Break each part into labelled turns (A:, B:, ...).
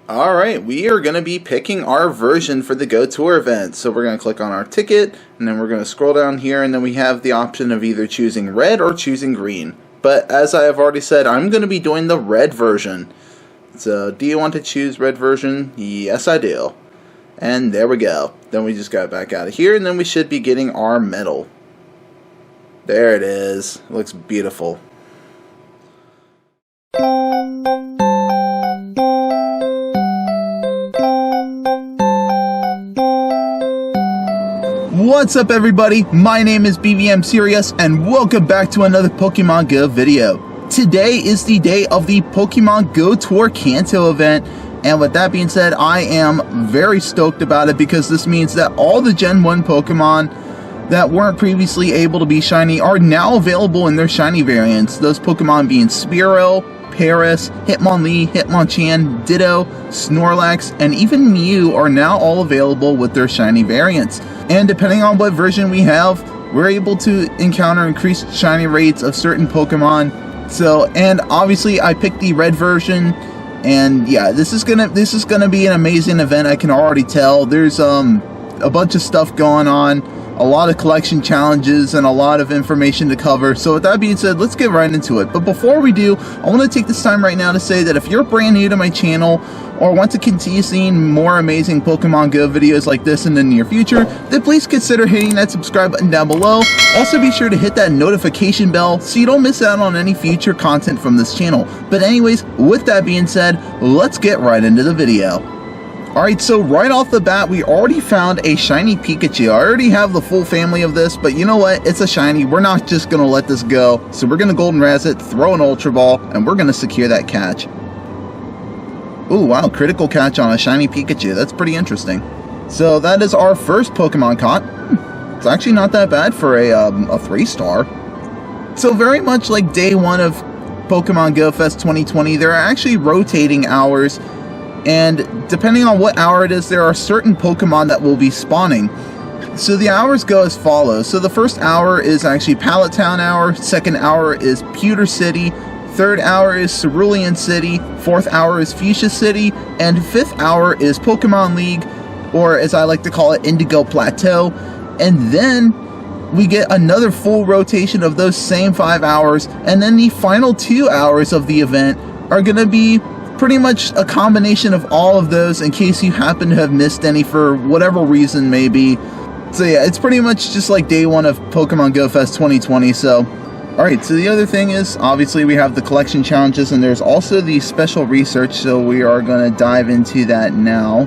A: Alright, we are going to be picking our version for the GO Tour event. So we're going to click on our ticket, and then we're going to scroll down here, and then we have the option of either choosing red or choosing green. But as I have already said, I'm going to be doing the red version. So, do you want to choose red version? Yes, I do. And there we go. Then we just got back out of here, and then we should be getting our medal. There it is. It looks beautiful. What's up everybody, my name is BVMSerious and welcome back to another Pokemon Go video. Today is the day of the Pokemon GO Tour Kanto event, and with that being said, I am very stoked about it because this means that all the Gen 1 Pokemon that weren't previously able to be shiny are now available in their shiny variants. Those Pokemon being Spearow, Paris, Hitmonlee, Hitmonchan, Ditto, Snorlax, and even Mew are now all available with their shiny variants. And depending on what version we have, we're able to encounter increased shiny rates of certain Pokemon. So, and obviously I picked the red version, and yeah, this is gonna be an amazing event. I can already tell. There's a bunch of stuff going on, a lot of collection challenges, and a lot of information to cover. So with that being said, let's get right into it. But before we do, I want to take this time right now to say that if you're brand new to my channel or want to continue seeing more amazing Pokemon Go videos like this in the near future, then please consider hitting that subscribe button down below. Also be sure to hit that notification bell so you don't miss out on any future content from this channel. But anyways, with that being said, let's get right into the video. Alright, so right off the bat, we already found a shiny Pikachu. I already have the full family of this, but you know what? It's a shiny. We're not just going to let this go. So we're going to Golden Razz it, throw an Ultra Ball, and we're going to secure that catch. Ooh, wow, critical catch on a shiny Pikachu. That's pretty interesting. So that is our first Pokemon caught. It's actually not that bad for a 3-star. So very much like day one of Pokemon Go Fest 2020, there are actually rotating hours. And depending on what hour it is, there are certain Pokemon that will be spawning. So the hours go as follows. So the first hour is actually Pallet Town hour, second hour is Pewter City, third hour is Cerulean City, fourth hour is Fuschia City, and fifth hour is Pokemon League, or as I like to call it, Indigo Plateau. And then we get another full rotation of those same 5 hours, and then the final 2 hours of the event are going to be pretty much a combination of all of those in case you happen to have missed any for whatever reason maybe. So yeah, it's pretty much just like day one of Pokemon Go Fest 2020. So alright, so the other thing is obviously we have the collection challenges, and there's also the special research, so we are going to dive into that now.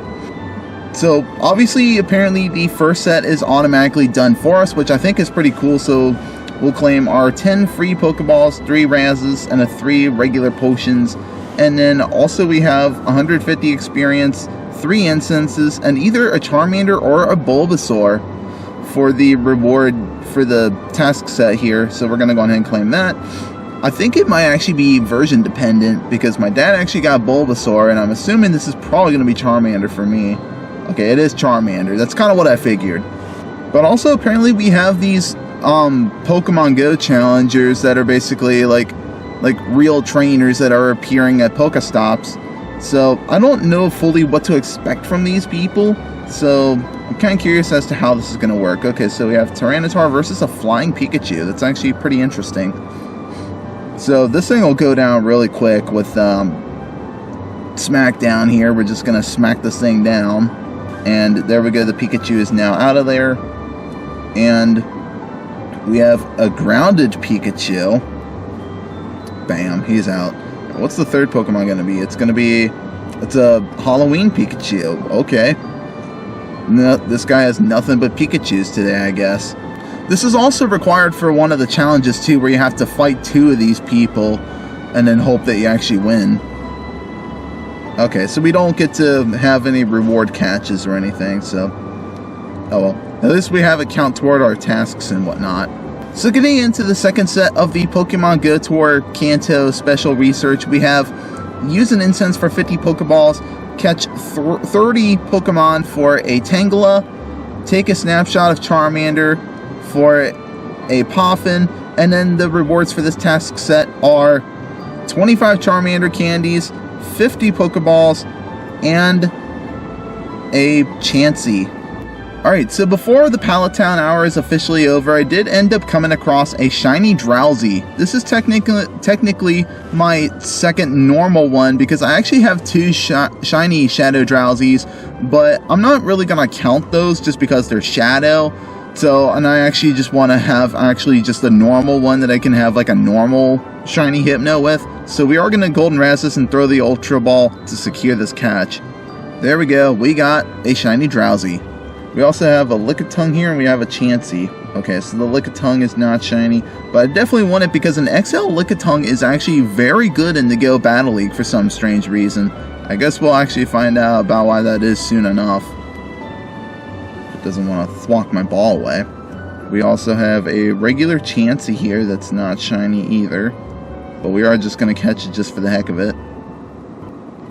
A: So obviously apparently the first set is automatically done for us, which I think is pretty cool. So we'll claim our 10 free Pokeballs, 3 Razzes, and 3 regular potions. And then also we have 150 experience, 3 incenses, and either a Charmander or a Bulbasaur for the reward for the task set here. So we're going to go ahead and claim that. I think it might actually be version dependent because my dad actually got Bulbasaur, and I'm assuming this is probably going to be Charmander for me. Okay, it is Charmander. That's kind of what I figured. But also apparently we have these Pokemon Go challengers that are basically like real trainers that are appearing at Pokestops. So I don't know fully what to expect from these people, so I'm kind of curious as to how this is going to work. Okay, so we have Tyranitar versus a flying Pikachu. That's actually pretty interesting. So this thing will go down really quick with Smackdown here. We're just going to smack this thing down, and there we go. The Pikachu is now out of there, and we have a grounded Pikachu. Bam, he's out. What's the third Pokemon going to be? It's a Halloween Pikachu. Okay. No, this guy has nothing but Pikachus today, I guess. This is also required for one of the challenges too, where you have to fight 2 of these people and then hope that you actually win. Okay, so we don't get to have any reward catches or anything, so oh well. At least we have it count toward our tasks and whatnot. So getting into the second set of the Pokemon GO Tour Kanto special research, we have use an incense for 50 Pokeballs, catch 30 Pokemon for a Tangela, take a snapshot of Charmander for a Poffin, and then the rewards for this task set are 25 Charmander candies, 50 Pokeballs, and a Chansey. Alright, so before the Pallet Town hour is officially over, I did end up coming across a shiny Drowsy. This is technically my second normal one, because I actually have two shiny Shadow Drowsies, but I'm not really going to count those just because they're Shadow. So, and I actually just want to have just a normal one that I can have like a normal shiny Hypno with. So we are going to Golden Razz this and throw the Ultra Ball to secure this catch. There we go, we got a shiny Drowsy. We also have a Lickitung here, and we have a Chansey. Okay, so the Lickitung is not shiny, but I definitely want it because an XL Lickitung is actually very good in the Go Battle League for some strange reason. I guess we'll actually find out about why that is soon enough. It doesn't want to thwack my ball away. We also have a regular Chansey here that's not shiny either, but we are just going to catch it just for the heck of it.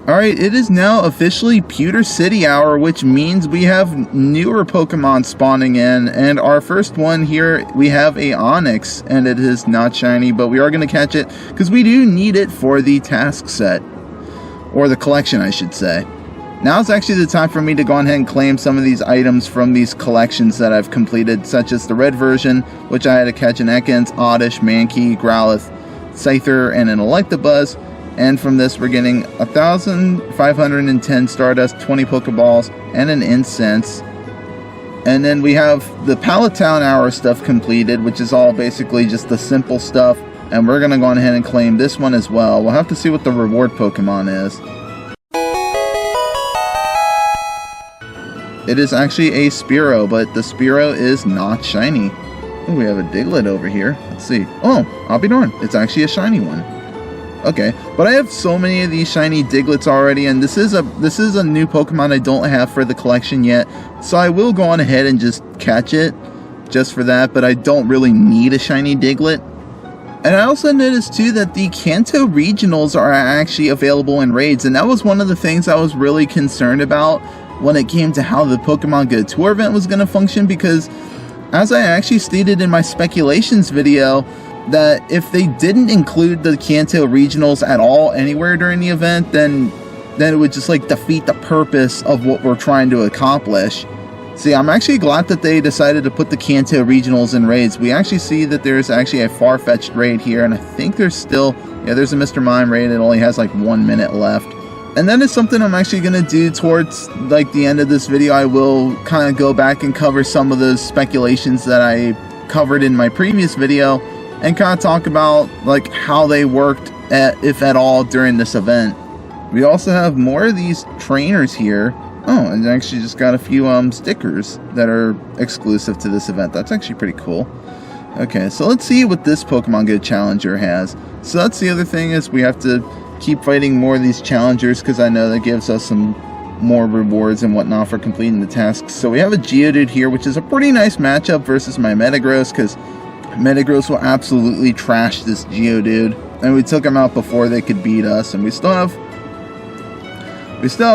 A: Alright, it is now officially Pewter City hour, which means we have newer Pokemon spawning in, and our first one here, we have a Onyx, and it is not shiny, but we are going to catch it, because we do need it for the task set, or the collection I should say. Now is actually the time for me to go ahead and claim some of these items from these collections that I've completed, such as the red version, which I had to catch an Ekans, Oddish, Mankey, Growlithe, Scyther, and an Electabuzz. And from this, we're getting 1,510 Stardust, 20 Pokeballs, and an Incense. And then we have the Pallet Town hour stuff completed, which is all basically just the simple stuff. And we're going to go ahead and claim this one as well. We'll have to see what the reward Pokemon is. It is actually a Spearow, but the Spearow is not shiny. Oh, we have a Diglett over here. Let's see. Oh, I'll be darned. It's actually a shiny one. Okay, but I have so many of these shiny Digletts already, and this is a new Pokemon I don't have for the collection yet, so I will go on ahead and just catch it just for that, but I don't really need a shiny Diglett. And I also noticed too that the Kanto Regionals are actually available in raids, and that was one of the things I was really concerned about when it came to how the Pokemon GO Tour event was going to function, because as I actually stated in my speculations video, that if they didn't include the Kanto Regionals at all anywhere during the event, then it would just like defeat the purpose of what we're trying to accomplish. See, I'm actually glad that they decided to put the Kanto Regionals in raids. We actually see that there's actually a Farfetch'd raid here, and I think there's still, yeah, there's a Mr. Mime raid. It only has like 1 minute left. And that is something I'm actually going to do towards like the end of this video. I will kind of go back and cover some of those speculations that I covered in my previous video, and kind of talk about like how they worked, if at all, during this event. We also have more of these trainers here. Oh, and I actually just got a few stickers that are exclusive to this event. That's actually pretty cool. Okay, so let's see what this Pokemon Go Challenger has. So that's the other thing, is we have to keep fighting more of these challengers, because I know that gives us some more rewards and whatnot for completing the tasks. So we have a Geodude here, which is a pretty nice matchup versus my Metagross, because Metagross will absolutely trash this Geodude, and we took him out before they could beat us, and we still have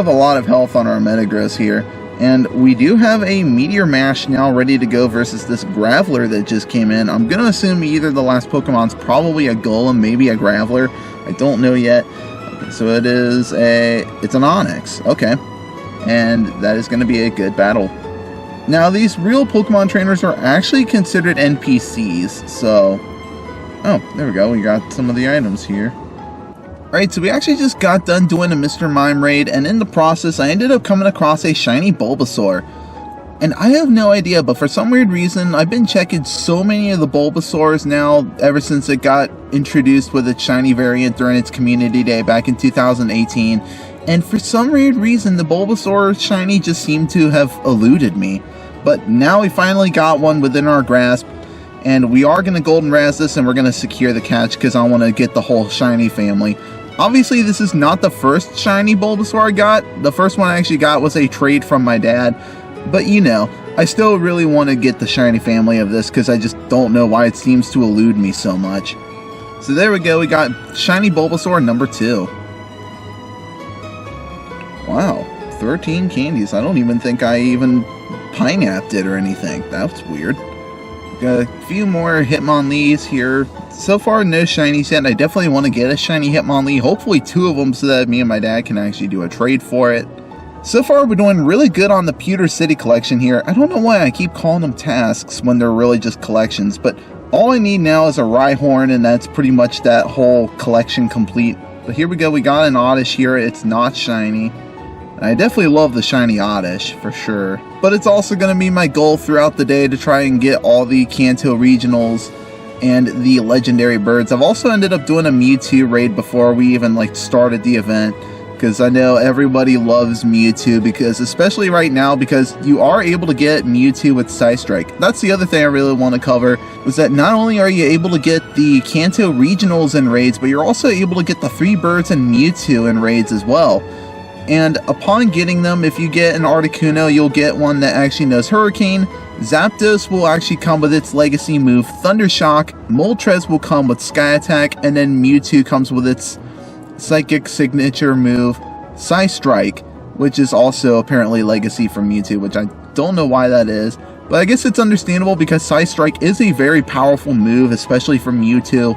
A: a lot of health on our Metagross here, and we do have a Meteor Mash now ready to go versus this Graveler that just came in. I'm gonna assume either the last Pokemon's probably a Golem, maybe a Graveler. I don't know yet. Okay, so it's an Onyx. Okay, and that is going to be a good battle. Now, these real Pokemon trainers are actually considered NPCs, so... Oh, there we go, we got some of the items here. Alright, so we actually just got done doing a Mr. Mime raid, and in the process, I ended up coming across a shiny Bulbasaur. And I have no idea, but for some weird reason, I've been checking so many of the Bulbasaurs now, ever since it got introduced with its shiny variant during its community day back in 2018. And for some weird reason, the Bulbasaur shiny just seemed to have eluded me. But now we finally got one within our grasp, and we are going to Golden Razz this, and we're going to secure the catch, because I want to get the whole shiny family. Obviously, this is not the first shiny Bulbasaur I got. The first one I actually got was a trade from my dad. But you know, I still really want to get the shiny family of this, because I just don't know why it seems to elude me so much. So there we go, we got shiny Bulbasaur number 2. Wow, 13 candies. I don't even think I even pineapped it or anything. That's weird. Got a few more Hitmonlees here. So far, no shinies yet. I definitely want to get a shiny Hitmonlee. Hopefully 2 of them, so that me and my dad can actually do a trade for it. So far, we're doing really good on the Pewter City collection here. I don't know why I keep calling them tasks when they're really just collections, but all I need now is a Rhyhorn, and that's pretty much that whole collection complete. But here we go, we got an Oddish here. It's not shiny. I definitely love the shiny Oddish, for sure. But it's also going to be my goal throughout the day to try and get all the Kanto Regionals and the legendary birds. I've also ended up doing a Mewtwo raid before we even started the event, because I know everybody loves Mewtwo, because especially right now, because you are able to get Mewtwo with Psystrike. That's the other thing I really want to cover, was that not only are you able to get the Kanto Regionals in raids, but you're also able to get the 3 birds and Mewtwo in raids as well. And upon getting them, if you get an Articuno, you'll get one that actually knows Hurricane. Zapdos will actually come with its legacy move Thundershock. Moltres will come with Sky Attack, and then Mewtwo comes with its Psychic signature move Psystrike, which is also apparently legacy from Mewtwo, which I don't know why that is, but I guess it's understandable because Psystrike is a very powerful move, especially from Mewtwo.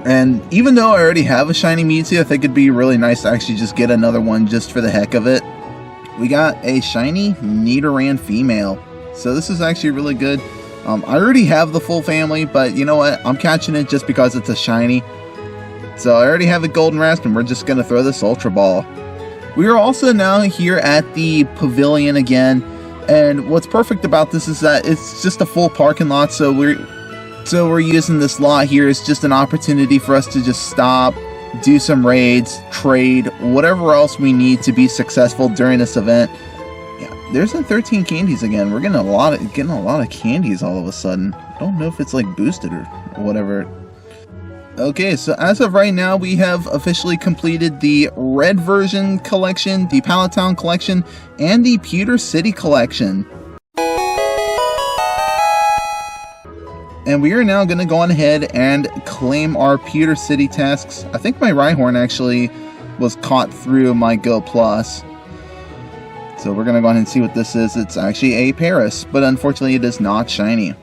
A: And even though I already have a shiny Mewtwo, I think it'd be really nice to actually just get another one just for the heck of it. We got a shiny Nidoran female, so this is actually really good. I already have the full family, but you know what, I'm catching it just because it's a shiny. So I already have a Golden Rasp, and we're just going to throw this Ultra Ball. We are also now here at the Pavilion again, and what's perfect about this is that it's just a full parking lot, so we're using this lot here as just an opportunity for us to just stop, do some raids, trade, whatever else we need to be successful during this event. Yeah, there's the 13 candies again. We're getting a lot of candies all of a sudden. I don't know if it's boosted or whatever. Okay, so as of right now, we have officially completed the Red version collection, the Pallet Town collection, and the Pewter City collection. And we are now going to go on ahead and claim our Pewter City tasks. I think my Rhyhorn actually was caught through my Go Plus. So we're going to go ahead and see what this is. It's actually a Paris, but unfortunately it is not shiny.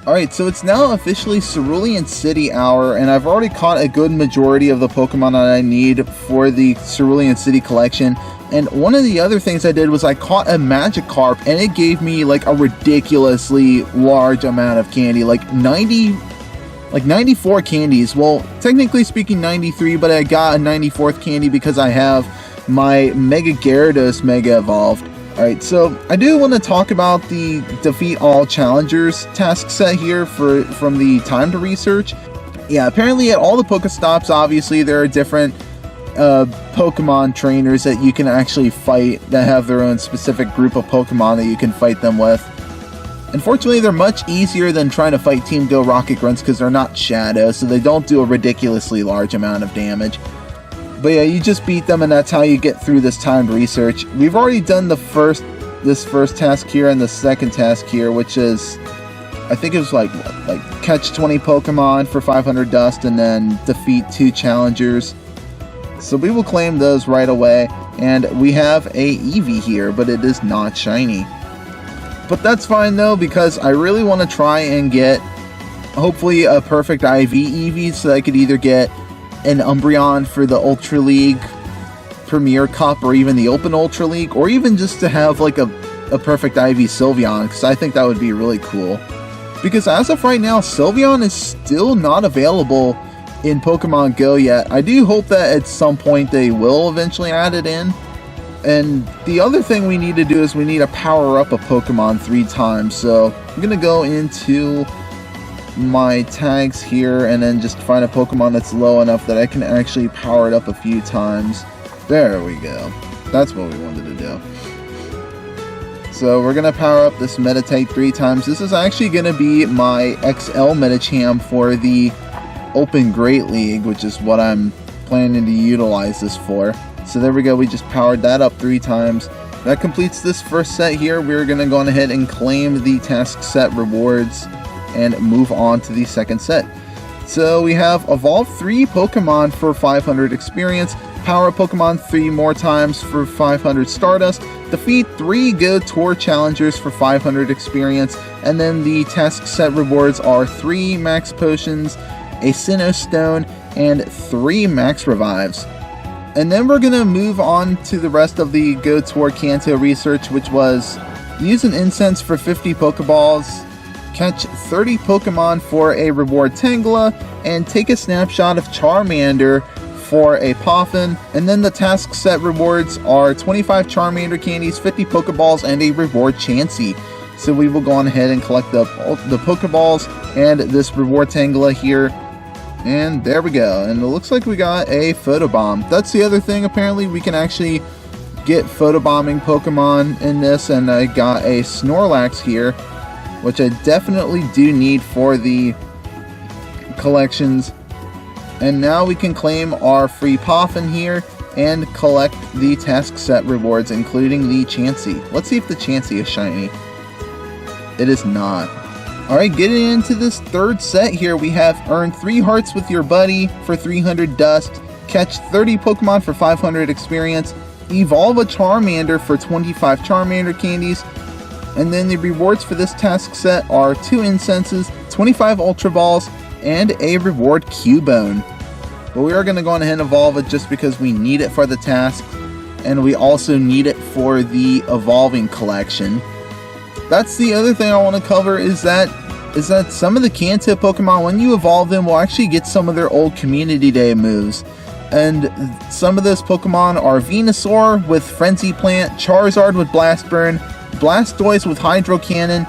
A: Alright, so it's now officially Cerulean City hour, and I've already caught a good majority of the Pokemon that I need for the Cerulean City collection. And one of the other things I did was I caught a Magikarp, and it gave me a ridiculously large amount of candy, 94 candies. Well, technically speaking 93, but I got a 94th candy because I have my Mega Gyarados Mega Evolved. Alright, so I do want to talk about the Defeat All Challengers task set here from the Time to Research. Yeah, apparently at all the Pokestops, obviously, there are different Pokemon trainers that you can actually fight that have their own specific group of Pokemon that you can fight them with. Unfortunately, they're much easier than trying to fight Team Go Rocket Grunts because they're not Shadow, so they don't do a ridiculously large amount of damage. But yeah, you just beat them, and that's how you get through this timed research. We've already done this first task here and the second task here, which is, I think it was like catch 20 Pokemon for 500 dust and then defeat 2 challengers. So we will claim those right away, and we have a Eevee here, but it is not shiny. But that's fine though, because I really want to try and get hopefully a perfect IV Eevee, so I could either get an Umbreon for the Ultra League Premier Cup, or even the Open Ultra League, or even just to have a perfect IV Sylveon, because I think that would be really cool. Because as of right now, Sylveon is still not available in Pokemon Go yet. I do hope that at some point they will eventually add it in. And the other thing we need to do is we need to power up a Pokemon 3 times. So I'm going to go into my tags here and then just find a Pokemon that's low enough that I can actually power it up a few times. There we go. That's what we wanted to do. So we're going to power up this Meditite 3 times. This is actually going to be my XL Medicham for the Open Great League, which is what I'm planning to utilize this for. So there we go, we just powered that up 3 times. That completes this first set here. We're going to go on ahead and claim the task set rewards and move on to the second set. So we have evolve 3 Pokemon for 500 experience, power a Pokemon 3 more times for 500 Stardust, defeat 3 GO Tour Challengers for 500 experience, and then the task set rewards are 3 Max Potions, a Sinnoh Stone, and 3 Max Revives. And then we're going to move on to the rest of the GO Tour Kanto research, which was use an incense for 50 Pokeballs, catch 30 Pokemon for a reward Tangela, and take a snapshot of Charmander for a Poffin. And then the task set rewards are 25 Charmander candies, 50 Pokeballs, and a reward Chansey. So we will go on ahead and collect the Pokeballs and this reward Tangela here. And there we go. And it looks like we got a Photobomb. That's the other thing. Apparently we can actually get photobombing Pokemon in this. And I got a Snorlax here, which I definitely do need for the collections. And now we can claim our free Poffin here and collect the task set rewards, including the Chansey. Let's see if the Chansey is shiny. It is not. Alright, getting into this third set here, we have earn 3 hearts with your buddy for 300 dust, catch 30 Pokemon for 500 experience, evolve a Charmander for 25 Charmander candies, and then the rewards for this task set are 2 incenses, 25 Ultra Balls, and a reward Cubone. But we are going to go on ahead and evolve it just because we need it for the task, and we also need it for the evolving collection. That's the other thing I want to cover is that some of the Kanto Pokemon, when you evolve them, will actually get some of their old Community Day moves. And some of those Pokemon are Venusaur with Frenzy Plant, Charizard with Blast Burn, Blastoise with Hydro Cannon,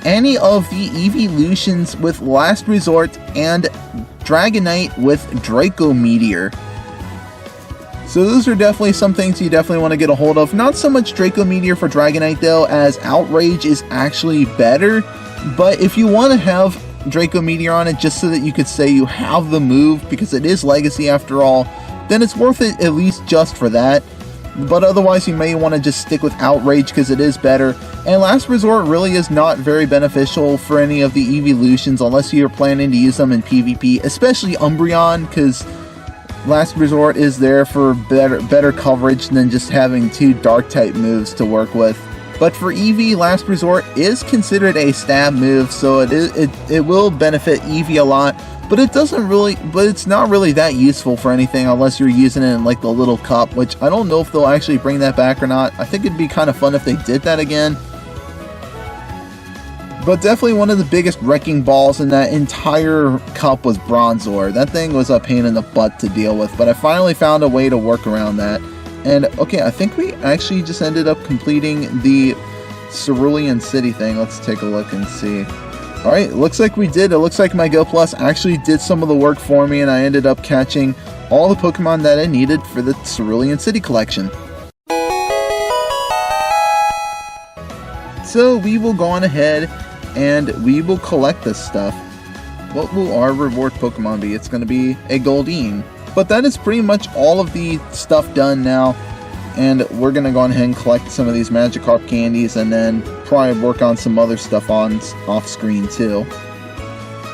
A: any of the Evolutions with Last Resort, and Dragonite with Draco Meteor. So those are definitely some things you definitely want to get a hold of. Not so much Draco Meteor for Dragonite though, as Outrage is actually better. But if you want to have Draco Meteor on it just so that you could say you have the move, because it is Legacy after all, then it's worth it at least just for that. But otherwise you may want to just stick with Outrage because it is better. And Last Resort really is not very beneficial for any of the Evolutions unless you're planning to use them in PvP, especially Umbreon, because Last Resort is there for better coverage than just having 2 Dark type moves to work with. But for Eevee, Last Resort is considered a stab move, so it will benefit Eevee a lot. But it's not really that useful for anything unless you're using it in like the little cup, which I don't know if they'll actually bring that back or not. I think it'd be kind of fun if they did that again. But definitely one of the biggest wrecking balls in that entire cup was Bronzor. That thing was a pain in the butt to deal with, but I finally found a way to work around that. And okay, I think we actually just ended up completing the Cerulean City thing. Let's take a look and see. Alright, looks like we did. It looks like my Go Plus actually did some of the work for me, and I ended up catching all the Pokemon that I needed for the Cerulean City collection. So we will go on ahead and we will collect this stuff. What will our reward Pokemon be? It's going to be a Goldeen. But that is pretty much all of the stuff done now. And we're going to go on ahead and collect some of these Magikarp candies and then probably work on some other stuff off screen too.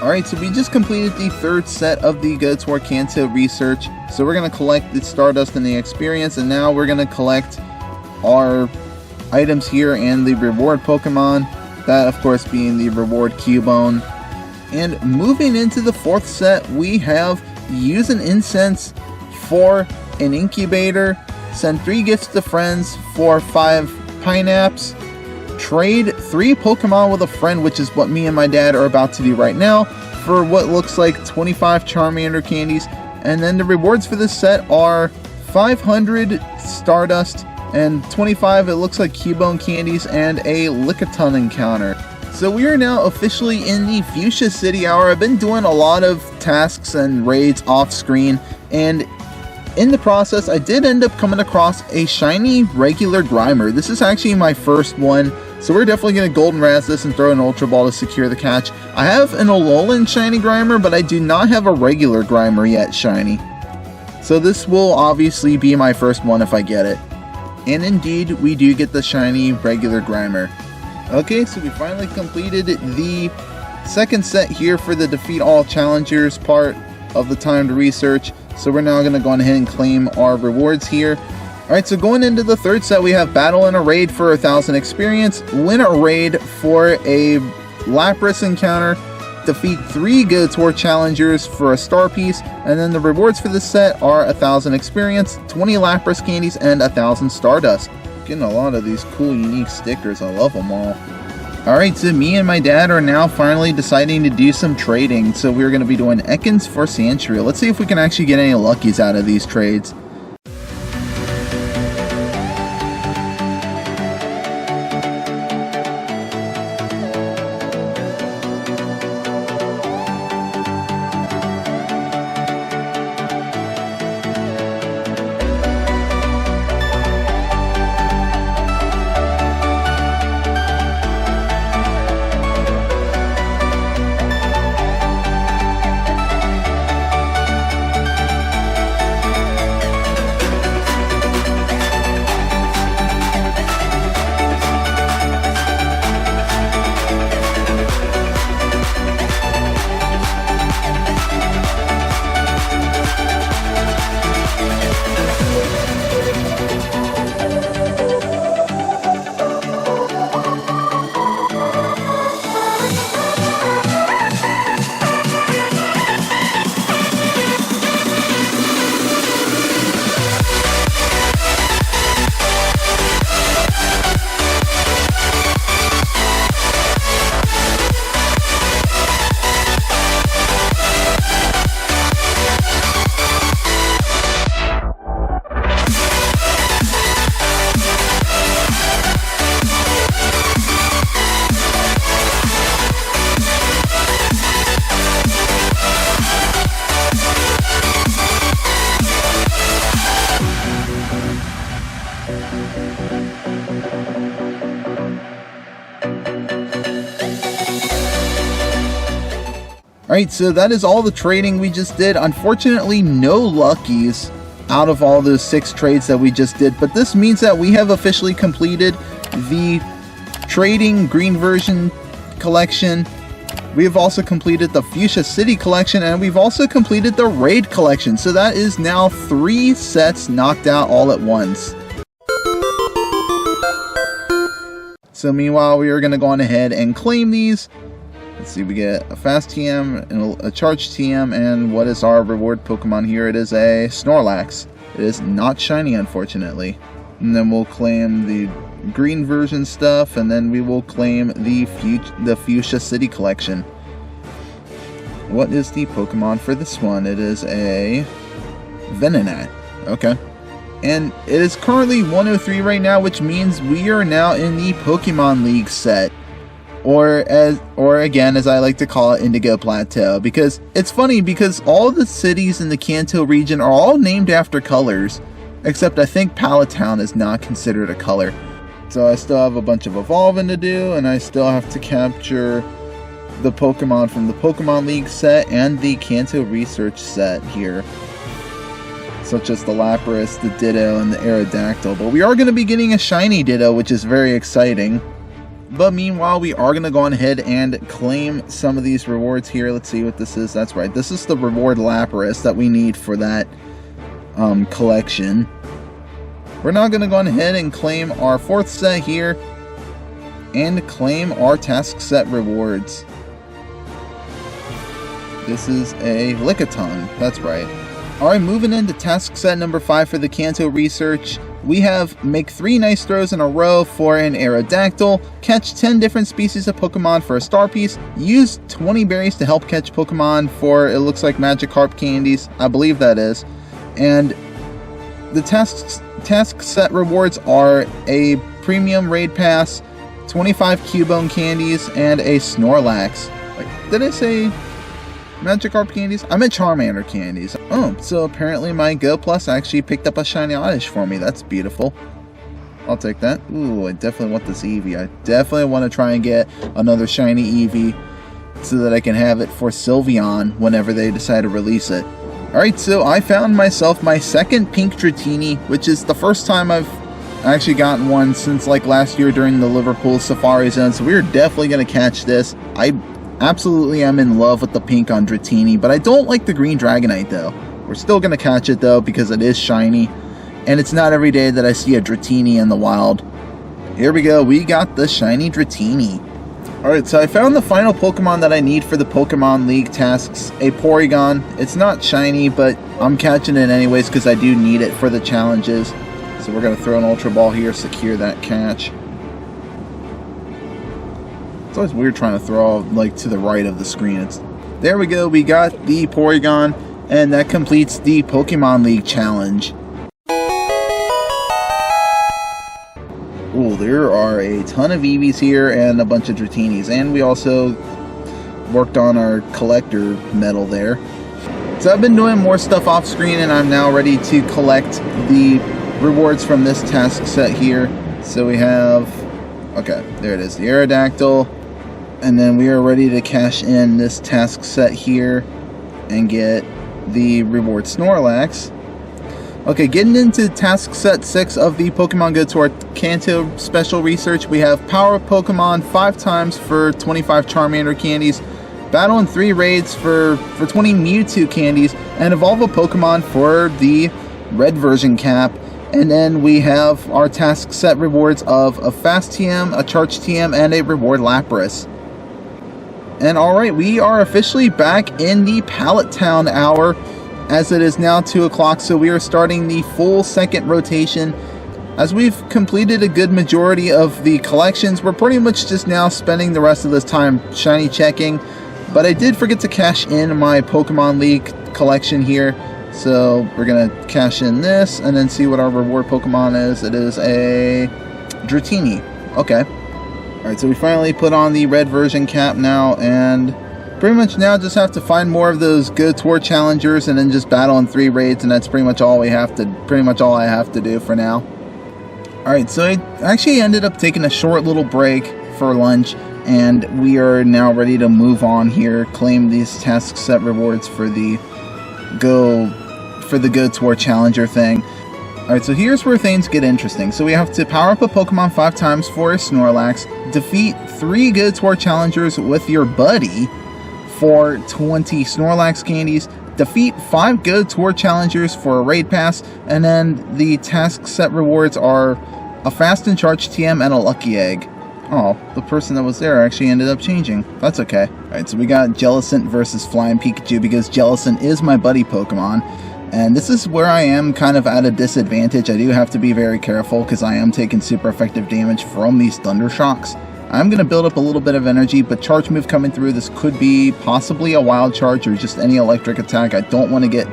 A: Alright, so we just completed the third set of the GO Tour Kanto research. So we're going to collect the Stardust and the experience, and now we're going to collect our items here and the reward Pokemon. That, of course, being the reward Cubone. And moving into the fourth set, we have use an incense for an incubator, send 3 gifts to friends for 5 pineapples, trade 3 Pokemon with a friend, which is what me and my dad are about to do right now, for what looks like 25 Charmander candies. And then the rewards for this set are 500 Stardust and 25, it looks like, Cubone candies and a Lickitung encounter. So we are now officially in the Fuschia City Hour. I've been doing a lot of tasks and raids off screen, and in the process I did end up coming across a shiny regular Grimer. This is actually my first one, so we're definitely going to Golden Razz this and throw an Ultra Ball to secure the catch. I have an Alolan shiny Grimer, but I do not have a regular Grimer yet shiny. So this will obviously be my first one if I get it. And indeed, we do get the shiny regular Grimer. Okay, so we finally completed the second set here for the defeat all challengers part of the timed research. So we're now going to go ahead and claim our rewards here. Alright, so going into the third set, we have battle in a raid for 1,000 experience, win a raid for a Lapras encounter, defeat 3 GO Tour challengers for a star piece, and then the rewards for this set are 1,000 experience, 20 Lapras candies, and 1,000 Stardust. Getting a lot of these cool unique stickers, I love them all. Alright, so me and my dad are now finally deciding to do some trading, so we're going to be doing Ekans for Sandshrew. Let's see if we can actually get any luckies out of these trades. Alright, so that is all the trading we just did. Unfortunately, no luckies out of all those 6 trades that we just did, but this means that we have officially completed the trading green version collection. We have also completed the Fuschia City collection, and we've also completed the raid collection. So that is now 3 sets knocked out all at once. So meanwhile, we are going to go on ahead and claim these. Let's see, we get a fast TM and a charge TM, and what is our reward Pokemon here? It is a Snorlax. It is not shiny, unfortunately. And then we'll claim the green version stuff, and then we will claim the Fuschia City collection. What is the Pokemon for this one? It is a Venonat. Okay. And it is currently 103 right now, which means we are now in the Pokemon League set. Or again, as I like to call it, Indigo Plateau. Because it's funny, because all the cities in the Kanto region are all named after colors. Except I think Pallet Town is not considered a color. So I still have a bunch of evolving to do, and I still have to capture the Pokemon from the Pokemon League set and the Kanto Research set here. Such as the Lapras, the Ditto, and the Aerodactyl. But we are going to be getting a shiny Ditto, which is very exciting. But meanwhile, we are going to go on ahead and claim some of these rewards here. Let's see what this is. That's right. This is the reward Lapras that we need for that collection. We're now going to go on ahead and claim our 4th set here. And claim our task set rewards. This is a Lickitung. That's right. Alright, moving into task set number 5 for the Kanto Research. We have make 3 nice throws in a row for an Aerodactyl, catch 10 different species of Pokemon for a star piece, use 20 berries to help catch Pokemon for, it looks like, Magikarp candies. I believe that is. And the task set rewards are a premium raid pass, 25 Cubone candies, and a Snorlax. Did I say Magikarp candies? I meant Charmander candies. Oh, so apparently my Go Plus actually picked up a shiny Oddish for me. That's beautiful. I'll take that. Ooh, I definitely want this Eevee. I definitely want to try and get another shiny Eevee so that I can have it for Sylveon whenever they decide to release it. Alright, so I found myself my 2nd pink Dratini, which is the first time I've actually gotten one since like last year during the Liverpool Safari Zone, so we're definitely going to catch this. I absolutely am in love with the pink on Dratini, but I don't like the green Dragonite though. We're still going to catch it though because it is shiny, and it's not every day that I see a Dratini in the wild. Here we go, we got the shiny Dratini. Alright, so I found the final Pokemon that I need for the Pokemon League tasks, a Porygon. It's not shiny, but I'm catching it anyways because I do need it for the challenges. So we're going to throw an Ultra Ball here, secure that catch. It's always weird trying to throw like to the right of the screen. There we go, we got the Porygon, and that completes the Pokemon League challenge. Ooh, there are a ton of Eevees here and a bunch of Dratinis, and we also worked on our collector medal there. So I've been doing more stuff off screen, and I'm now ready to collect the rewards from this task set here. So we have, okay, there it is, the Aerodactyl, and then we are ready to cash in this task set here and get the reward Snorlax. Okay, getting into task set 6 of the Pokemon GO Tour Kanto special research, we have Power Up Pokemon 5 times for 25 Charmander candies, Battle in 3 raids for 20 Mewtwo candies, and Evolve a Pokemon for the red version cap. And then we have our task set rewards of a Fast TM, a Charge TM, and a Reward Lapras. And alright, we are officially back in the Pallet Town hour, as it is now 2 o'clock, so we are starting the full second rotation. As we've completed a good majority of the collections, we're pretty much just now spending the rest of this time shiny checking. But I did forget to cash in my Pokemon League collection here, so we're going to cash in this and then see what our reward Pokemon is. It is a Dratini. Okay. Alright, so we finally put on the red version cap now, and pretty much now just have to find more of those GO Tour challengers and then just battle in 3 raids, and that's pretty much all I have to do for now. Alright, so I actually ended up taking a short little break for lunch, and we are now ready to move on here, claim these task set rewards for the GO Tour Challenger thing. Alright, so here's where things get interesting. So we have to power up a Pokemon 5 times for a Snorlax, defeat 3 GO Tour Challengers with your buddy for 20 Snorlax candies, defeat 5 GO Tour Challengers for a raid pass, and then the task set rewards are a Fast and Charge TM and a Lucky Egg. Oh, the person that was there actually ended up changing. That's okay. Alright, so we got Jellicent versus Flying Pikachu, because Jellicent is my buddy Pokemon. And this is where I am kind of at a disadvantage. I do have to be very careful because I am taking super effective damage from these Thunder Shocks. I'm going to build up a little bit of energy, but Charge Move coming through, this could be possibly a Wild Charge or just any electric attack. I don't want to get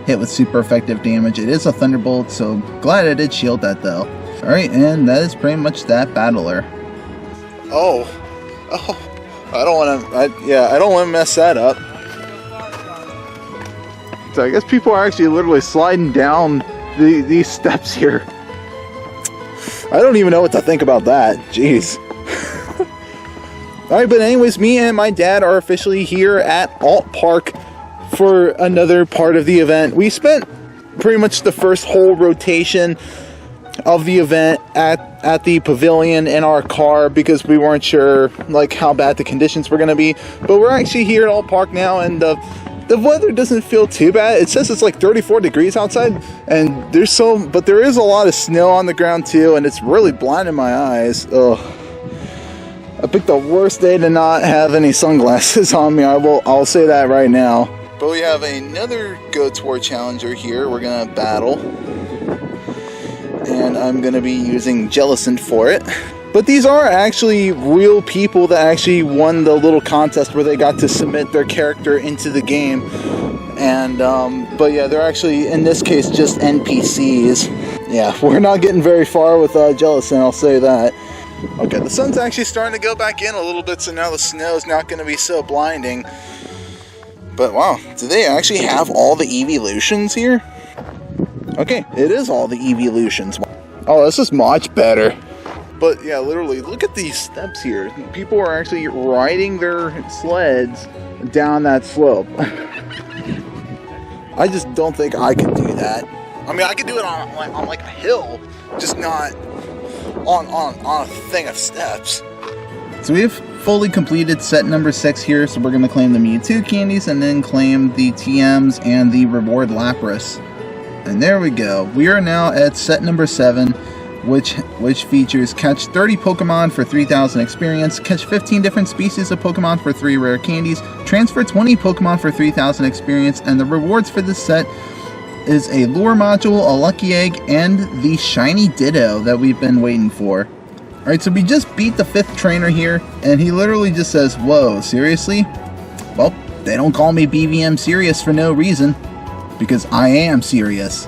A: hit with super effective damage. It is a Thunderbolt, so glad I did shield that though. Alright, and that is pretty much that battler. Oh, I don't want to mess that up. So I guess people are actually literally sliding down these steps here. I don't even know what to think about that. Jeez. Alright, but anyways, me and my dad are officially here at Alt Park for another part of the event. We spent pretty much the first whole rotation of the event at the pavilion in our car because we weren't sure like how bad the conditions were going to be. But we're actually here at Alt Park now, and the weather doesn't feel too bad. It says it's like 34 degrees outside, and there is a lot of snow on the ground too, and it's really blinding my eyes. Ugh. I picked the worst day to not have any sunglasses on me. I'll say that right now. But we have another GO Tour Challenger here. We're gonna battle, and I'm gonna be using Jellicent for it. But these are actually real people that actually won the little contest where they got to submit their character into the game. And, but yeah, they're actually, in this case, just NPCs. Yeah, we're not getting very far with Jellicent, I'll say that. Okay, the sun's actually starting to go back in a little bit, so now the snow's not going to be so blinding. But wow, do they actually have all the evolutions here? Okay, it is all the evolutions. Oh, this is much better. But yeah, literally, look at these steps here. People are actually riding their sleds down that slope. I just don't think I could do that. I mean, I could do it on like a hill, just not on a thing of steps. So we have fully completed set number 6 here, so we're going to claim the Mewtwo candies and then claim the TMs and the reward Lapras. And there we go. We are now at set number 7. which features catch 30 Pokemon for 3,000 experience, catch 15 different species of Pokemon for 3 rare candies, transfer 20 Pokemon for 3,000 experience, and the rewards for this set is a lure module, a lucky egg, and the shiny Ditto that we've been waiting for. Alright, so we just beat the 5th trainer here, and he literally just says, "Whoa, seriously?" Well, they don't call me BVMSerious for no reason, because I am serious.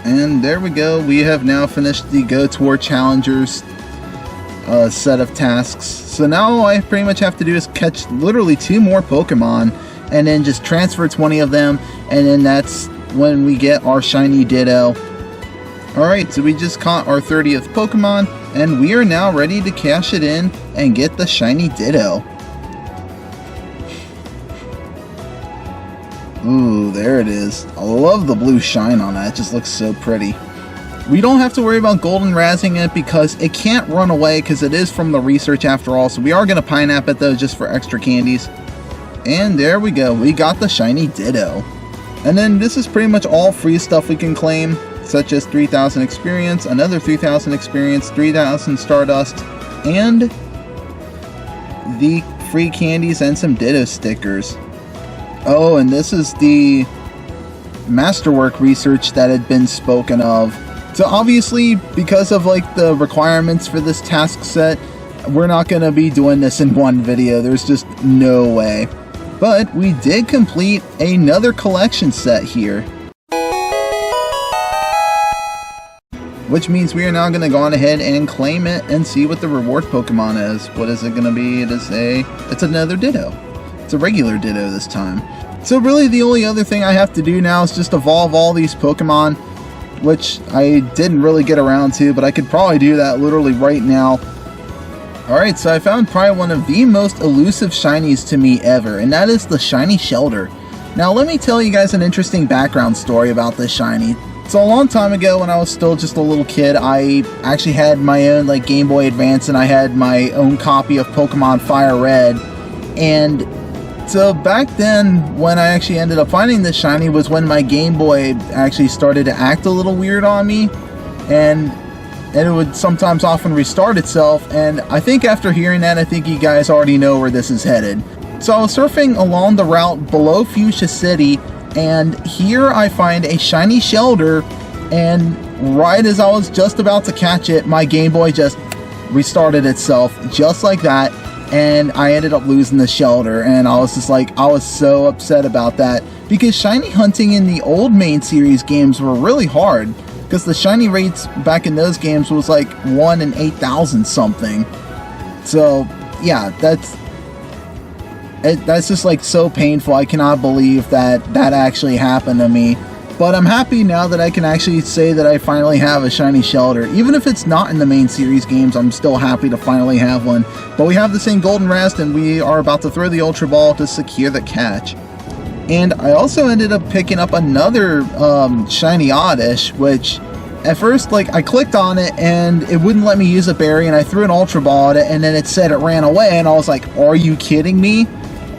A: And there we go, we have now finished the Go Tour Challengers set of tasks. So now all I pretty much have to do is catch literally 2 more Pokemon, and then just transfer 20 of them, and then that's when we get our shiny Ditto. Alright, so we just caught our 30th Pokemon, and we are now ready to cash it in and get the shiny Ditto. Ooh, there it is. I love the blue shine on that, it just looks so pretty. We don't have to worry about golden razzing it because it can't run away because it is from the research after all, so we are going to pineapple it though just for extra candies. And there we go, we got the shiny Ditto. And then this is pretty much all free stuff we can claim, such as 3,000 experience, another 3,000 experience, 3,000 Stardust, and the free candies and some Ditto stickers. Oh, and this is the masterwork research that had been spoken of. So obviously, because of like the requirements for this task set, we're not going to be doing this in one video. There's just no way. But we did complete another collection set here, which means we are now going to go on ahead and claim it and see what the reward Pokemon is. What is it going to be? It's another Ditto. It's a regular Ditto this time. So really the only other thing I have to do now is just evolve all these Pokemon, which I didn't really get around to, but I could probably do that literally right now. Alright, so I found probably one of the most elusive shinies to me ever, and that is the shiny Shelter. Now let me tell you guys an interesting background story about this shiny. So a long time ago when I was still just a little kid, I actually had my own like Game Boy Advance, and I had my own copy of Pokemon Fire Red. And so back then when I actually ended up finding this shiny was when my Game Boy actually started to act a little weird on me, and it would sometimes often restart itself, and I think after hearing that, I think you guys already know where this is headed. So I was surfing along the route below Fuschia City, and here I find a shiny Shelter, and right as I was just about to catch it, my Game Boy just restarted itself, just like that, and I ended up losing the Shelter, and I was just like, I was so upset about that, because shiny hunting in the old main series games were really hard, because the shiny rates back in those games was like 1 in 8,000 something. So yeah, that's just like so painful. I cannot believe that actually happened to me. But I'm happy now that I can actually say that I finally have a shiny Shelter. Even if it's not in the main series games, I'm still happy to finally have one. But we have the same Golden Rast, and we are about to throw the Ultra Ball to secure the catch. And I also ended up picking up another shiny Oddish, which at first, like, I clicked on it and it wouldn't let me use a berry, and I threw an Ultra Ball at it, and then it said it ran away, and I was like, are you kidding me?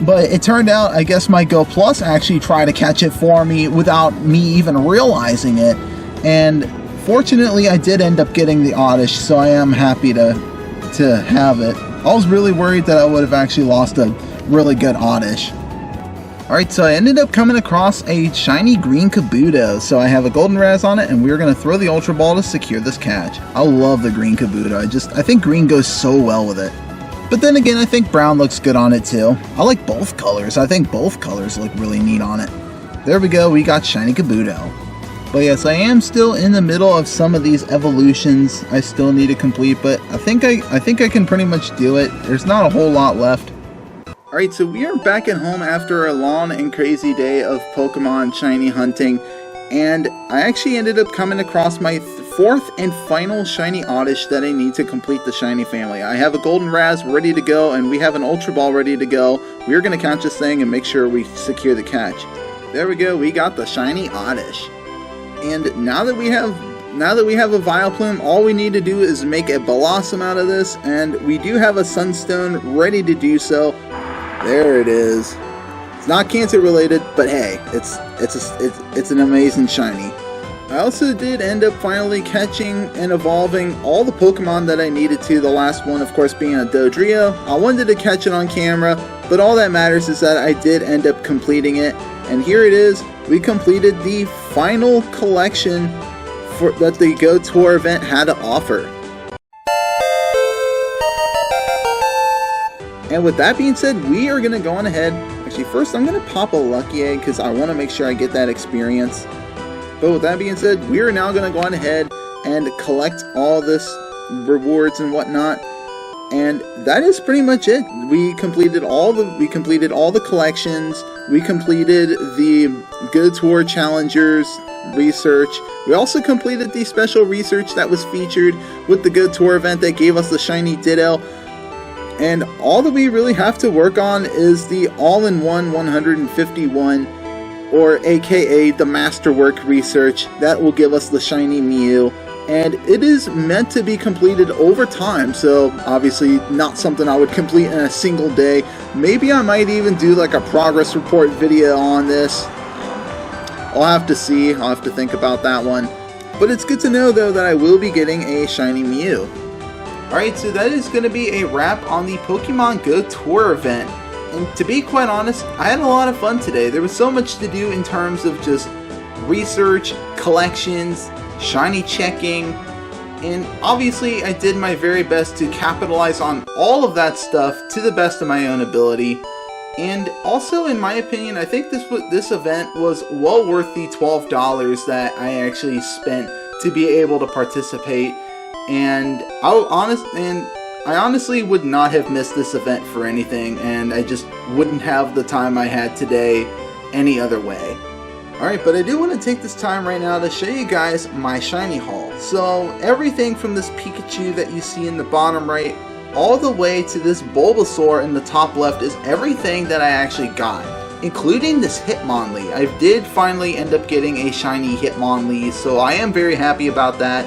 A: But it turned out, I guess my Go Plus actually tried to catch it for me without me even realizing it, and fortunately I did end up getting the Oddish, so I am happy to have it. I was really worried that I would have actually lost a really good Oddish. Alright, so I ended up coming across a shiny green Caboodle. So I have a golden Raz on it, and we're going to throw the Ultra Ball to secure this catch. I love the green Caboodle. I think green goes so well with it. But then again, I think brown looks good on it too. I like both colors. I think both colors look really neat on it. There we go, we got shiny Caboodle. But yes, I am still in the middle of some of these evolutions I still need to complete, but I think I can pretty much do it. There's not a whole lot left. Alright, so we are back at home after a long and crazy day of Pokemon shiny hunting, and I actually ended up coming across my fourth and final shiny Oddish that I need to complete the shiny family. I have a golden Raz ready to go, and we have an Ultra Ball ready to go. We're going to catch this thing and make sure we secure the catch. There we go, we got the shiny Oddish. And now that we have a Vileplume, all we need to do is make a Blossom out of this, and we do have a Sunstone ready to do so. There it is. It's not cancer related, but hey, it's an amazing shiny. I also did end up finally catching and evolving all the Pokemon that I needed to, the last one of course being a Dodrio. I wanted to catch it on camera, but all that matters is that I did end up completing it, and here it is. We completed the final collection that the GO Tour event had to offer. And with that being said, we are going to go on ahead. Actually, first I'm going to pop a lucky egg because I want to make sure I get that experience. But with that being said, we are now going to go on ahead and collect all this rewards and whatnot. And that is pretty much it. We completed all the collections. We completed the GO Tour Challengers research. We also completed the special research that was featured with the GO Tour event that gave us the shiny Ditto. And all that we really have to work on is the all-in-one 151, or aka the Masterwork research, that will give us the shiny Mew. And it is meant to be completed over time, so obviously not something I would complete in a single day. Maybe I might even do like a progress report video on this. I'll have to see, I'll have to think about that one. But it's good to know though that I will be getting a shiny Mew. Alright, so that is going to be a wrap on the Pokemon GO Tour event. And to be quite honest, I had a lot of fun today. There was so much to do in terms of just research, collections, shiny checking, and obviously I did my very best to capitalize on all of that stuff to the best of my own ability. And also, in my opinion, I think this event was well worth the $12 that I actually spent to be able to participate. And I honestly would not have missed this event for anything, and I just wouldn't have the time I had today any other way. Alright, but I do want to take this time right now to show you guys my shiny haul. So everything from this Pikachu that you see in the bottom right, all the way to this Bulbasaur in the top left is everything that I actually got, including this Hitmonlee. I did finally end up getting a shiny Hitmonlee, so I am very happy about that.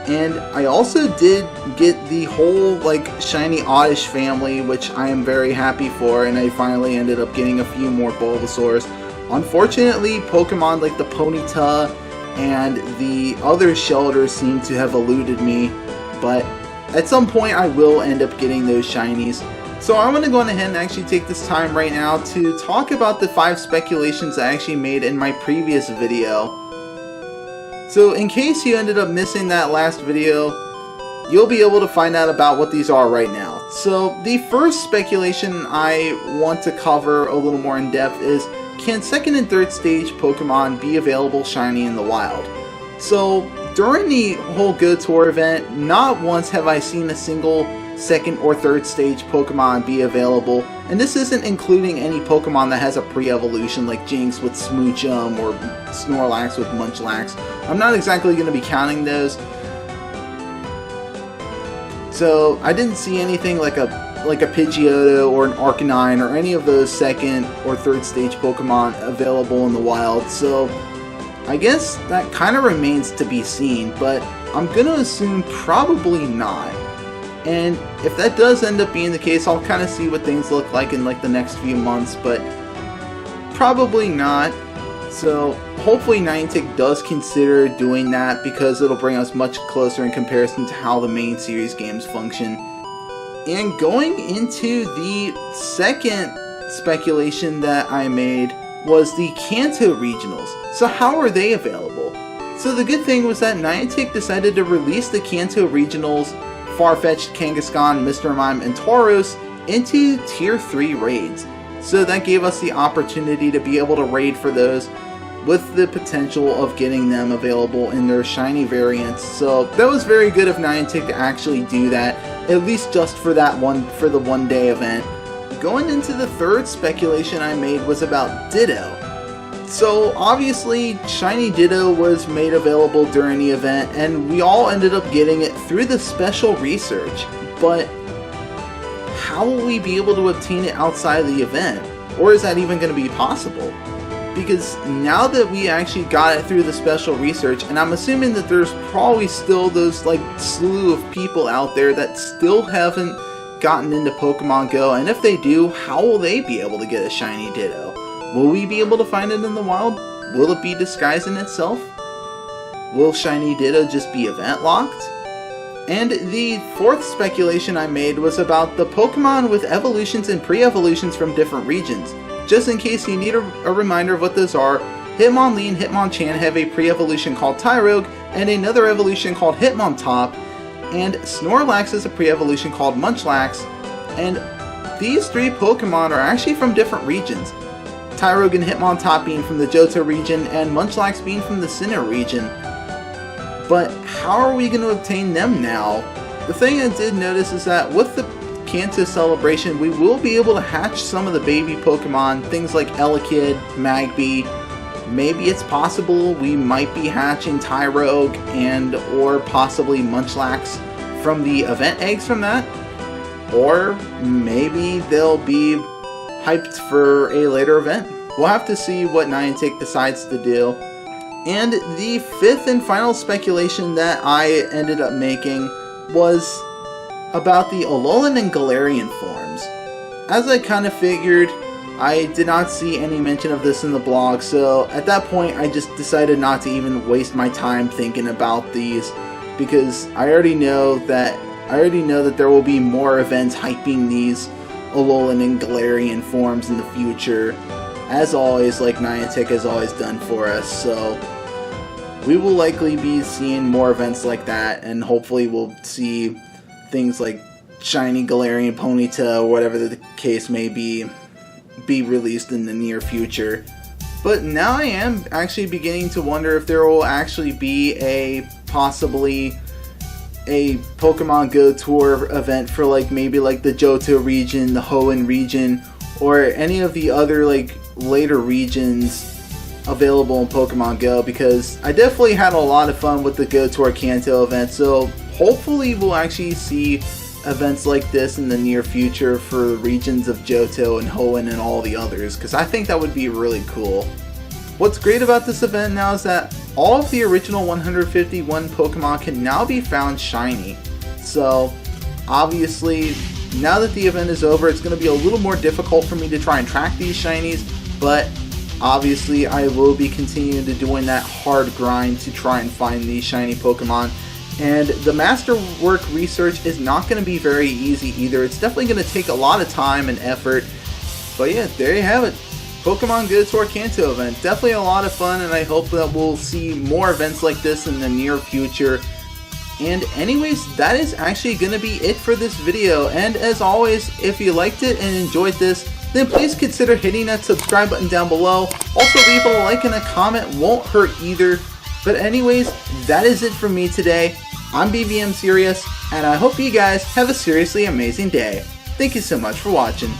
A: And I also did get the whole like shiny Oddish family, which I am very happy for, and I finally ended up getting a few more Bulbasaurs. Unfortunately, Pokemon like the Ponyta and the other shelters seem to have eluded me, but at some point I will end up getting those shinies. So I'm going to go ahead and actually take this time right now to talk about the 5 speculations I actually made in my previous video. So in case you ended up missing that last video, you'll be able to find out about what these are right now. So the first speculation I want to cover a little more in depth is, can second and third stage Pokemon be available shiny in the wild? So during the whole GO Tour event, not once have I seen a single second or third stage Pokemon be available, and this isn't including any Pokemon that has a pre-evolution like Jinx with Smoochum or Snorlax with Munchlax. I'm not exactly going to be counting those. So I didn't see anything like a Pidgeotto or an Arcanine or any of those second or third stage Pokemon available in the wild, so I guess that kind of remains to be seen, but I'm going to assume probably not. And if that does end up being the case, I'll kind of see what things look like in like the next few months, but probably not. So hopefully Niantic does consider doing that, because it'll bring us much closer in comparison to how the main series games function. And going into the second speculation that I made was the Kanto Regionals. So how are they available? So the good thing was that Niantic decided to release the Kanto Regionals, Farfetch'd, Kangaskhan, Mr. Mime, and Tauros into Tier 3 raids. So that gave us the opportunity to be able to raid for those, with the potential of getting them available in their shiny variants. So that was very good of Niantic to actually do that, at least just for that for the one-day event. Going into the third speculation I made was about Ditto. So obviously shiny Ditto was made available during the event, and we all ended up getting it through the special research, but how will we be able to obtain it outside of the event? Or is that even going to be possible? Because now that we actually got it through the special research, and I'm assuming that there's probably still those like slew of people out there that still haven't gotten into Pokemon Go, and if they do, how will they be able to get a shiny Ditto? Will we be able to find it in the wild? Will it be disguising itself? will Shiny Ditto just be event locked? And the fourth speculation I made was about the Pokemon with evolutions and pre-evolutions from different regions. Just in case you need a reminder of what those are, Hitmonlee and Hitmonchan have a pre-evolution called Tyrogue and another evolution called Hitmontop, and Snorlax is a pre-evolution called Munchlax, and these three Pokemon are actually from different regions. Tyrogue and Hitmontop being from the Johto region and Munchlax being from the Sinnoh region. But how are we going to obtain them now? The thing I did notice is that with the Kanto celebration, we will be able to hatch some of the baby Pokemon, things like Elekid, Magby. Maybe it's possible we might be hatching Tyrogue and or possibly Munchlax from the event eggs from that. Or maybe they'll be hyped for a later event. We'll have to see what Niantic decides to do. And the fifth and final speculation that I ended up making was about the Alolan and Galarian forms. As I kind of figured, I did not see any mention of this in the blog, so at that point I just decided not to even waste my time thinking about these, because I already know that there will be more events hyping these Alolan and Galarian forms in the future, as always, like Niantic has always done for us. So we will likely be seeing more events like that, and hopefully we'll see things like Shiny Galarian Ponyta, or whatever the case may be released in the near future. But now I am actually beginning to wonder if there will actually be possibly a Pokemon GO Tour event for maybe the Johto region, the Hoenn region, or any of the other later regions available in Pokemon Go, because I definitely had a lot of fun with the GO Tour Kanto event, so hopefully we'll actually see events like this in the near future for the regions of Johto and Hoenn and all the others, because I think that would be really cool. What's great about this event now is that all of the original 151 Pokemon can now be found shiny. So obviously, now that the event is over, it's going to be a little more difficult for me to try and track these shinies, but obviously I will be continuing to doing that hard grind to try and find these shiny Pokemon. And the masterwork research is not going to be very easy either. It's definitely going to take a lot of time and effort. But yeah, there you have it. Pokemon GO Tour Kanto event. Definitely a lot of fun, and I hope that we'll see more events like this in the near future. And anyways, that is actually going to be it for this video. And as always, if you liked it and enjoyed this, then please consider hitting that subscribe button down below. Also leave a like and a comment, won't hurt either. But anyways, that is it from me today. I'm BVMSerious, and I hope you guys have a seriously amazing day. Thank you so much for watching.